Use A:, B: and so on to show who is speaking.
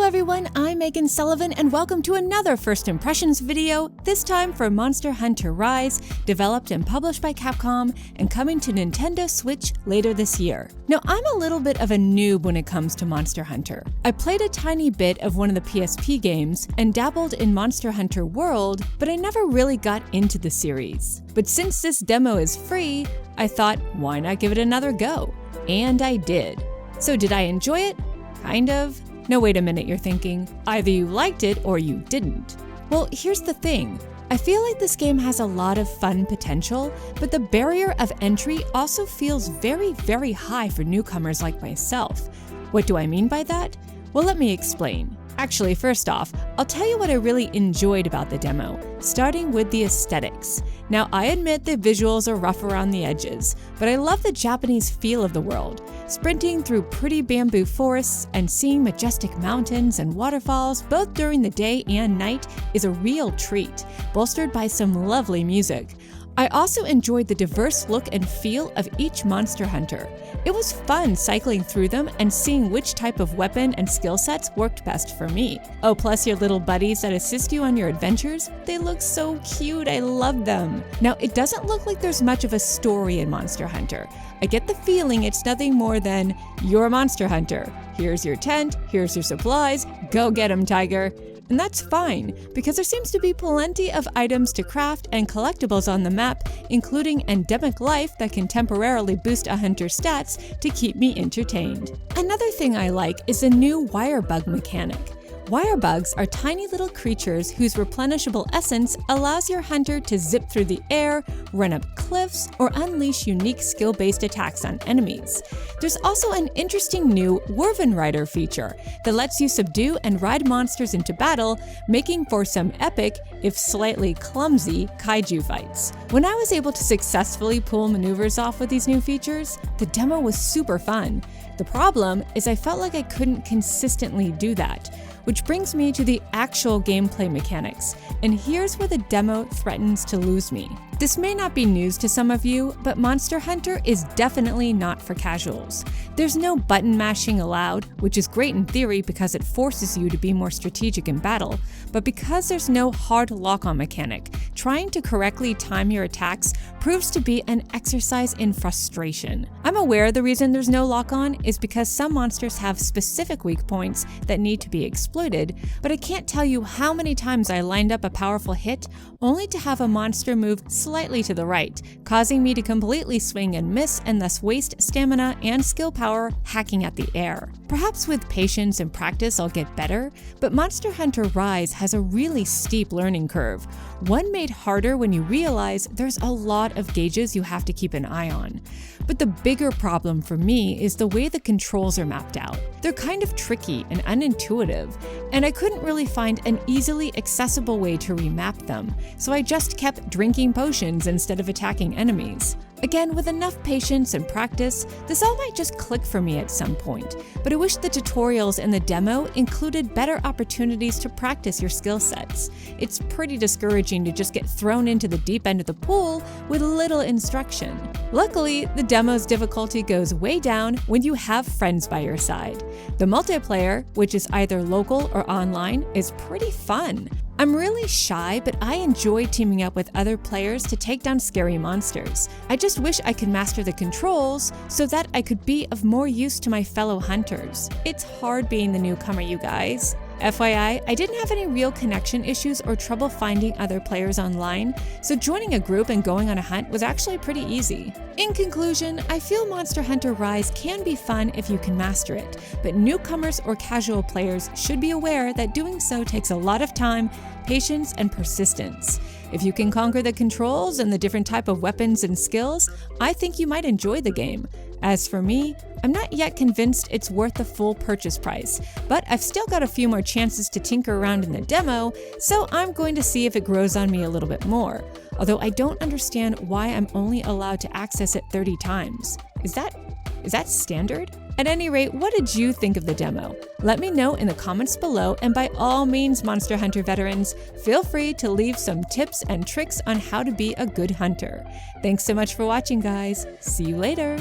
A: everyone, I'm Megan Sullivan and welcome to another First Impressions video, this time for Monster Hunter Rise, developed and published by Capcom and coming to Nintendo Switch later this year. Now, I'm a little bit of a noob when it comes to Monster Hunter. I played a tiny bit of one of the PSP games and dabbled in Monster Hunter World, but I never really got into the series. But since this demo is free, I thought, why not give it another go? And I did. So did I enjoy it? Kind of. No, wait a minute, you're thinking. Either you liked it or you didn't. Well, here's the thing. I feel like this game has a lot of fun potential, but the barrier of entry also feels very, very high for newcomers like myself. What do I mean by that? Well, let me explain. Actually, first off, I'll tell you what I really enjoyed about the demo, starting with the aesthetics. Now, I admit the visuals are rough around the edges, but I love the Japanese feel of the world. Sprinting through pretty bamboo forests and seeing majestic mountains and waterfalls both during the day and night is a real treat, bolstered by some lovely music. I also enjoyed the diverse look and feel of each monster hunter. It was fun cycling through them and seeing which type of weapon and skill sets worked best for me. Oh, plus your little buddies that assist you on your adventures, they look so cute, I love them. Now, it doesn't look like there's much of a story in Monster Hunter. I get the feeling it's nothing more than, you're a monster hunter. Here's your tent, here's your supplies, go get 'em, tiger. And that's fine, because there seems to be plenty of items to craft and collectibles on the map, including endemic life that can temporarily boost a hunter's stats to keep me entertained. Another thing I like is the new wire bug mechanic. Wire bugs are tiny little creatures whose replenishable essence allows your hunter to zip through the air, run up cliffs, or unleash unique skill-based attacks on enemies. There's also an interesting new Woven Rider feature that lets you subdue and ride monsters into battle, making for some epic, if slightly clumsy, kaiju fights. When I was able to successfully pull maneuvers off with these new features, the demo was super fun. The problem is I felt like I couldn't consistently do that, which brings me to the actual gameplay mechanics, and here's where the demo threatens to lose me. This may not be news to some of you, but Monster Hunter is definitely not for casuals. There's no button mashing allowed, which is great in theory because it forces you to be more strategic in battle, but because there's no hard lock-on mechanic, trying to correctly time your attacks proves to be an exercise in frustration. I'm aware the reason there's no lock-on is because some monsters have specific weak points that need to be exploited, but I can't tell you how many times I lined up a powerful hit only to have a monster move slightly to the right, causing me to completely swing and miss and thus waste stamina and skill power hacking at the air. Perhaps with patience and practice I'll get better, but Monster Hunter Rise has a really steep learning curve, one made harder when you realize there's a lot of gauges you have to keep an eye on. But the bigger problem for me is the way the controls are mapped out. They're kind of tricky and unintuitive, and I couldn't really find an easily accessible way to remap them, so I just kept drinking potions instead of attacking enemies. Again, with enough patience and practice, this all might just click for me at some point, but I wish the tutorials in the demo included better opportunities to practice your skill sets. It's pretty discouraging to just get thrown into the deep end of the pool with little instruction. Luckily, the demo's difficulty goes way down when you have friends by your side. The multiplayer, which is either local or online, is pretty fun. I'm really shy, but I enjoy teaming up with other players to take down scary monsters. I just wish I could master the controls so that I could be of more use to my fellow hunters. It's hard being the newcomer, you guys. FYI, I didn't have any real connection issues or trouble finding other players online, so joining a group and going on a hunt was actually pretty easy. In conclusion, I feel Monster Hunter Rise can be fun if you can master it, but newcomers or casual players should be aware that doing so takes a lot of time, patience, and persistence. If you can conquer the controls and the different type of weapons and skills, I think you might enjoy the game. As for me, I'm not yet convinced it's worth the full purchase price, but I've still got a few more chances to tinker around in the demo, so I'm going to see if it grows on me a little bit more. Although I don't understand why I'm only allowed to access it 30 times. Is that standard? At any rate, what did you think of the demo? Let me know in the comments below, and by all means, Monster Hunter veterans, feel free to leave some tips and tricks on how to be a good hunter. Thanks so much for watching, guys. See you later.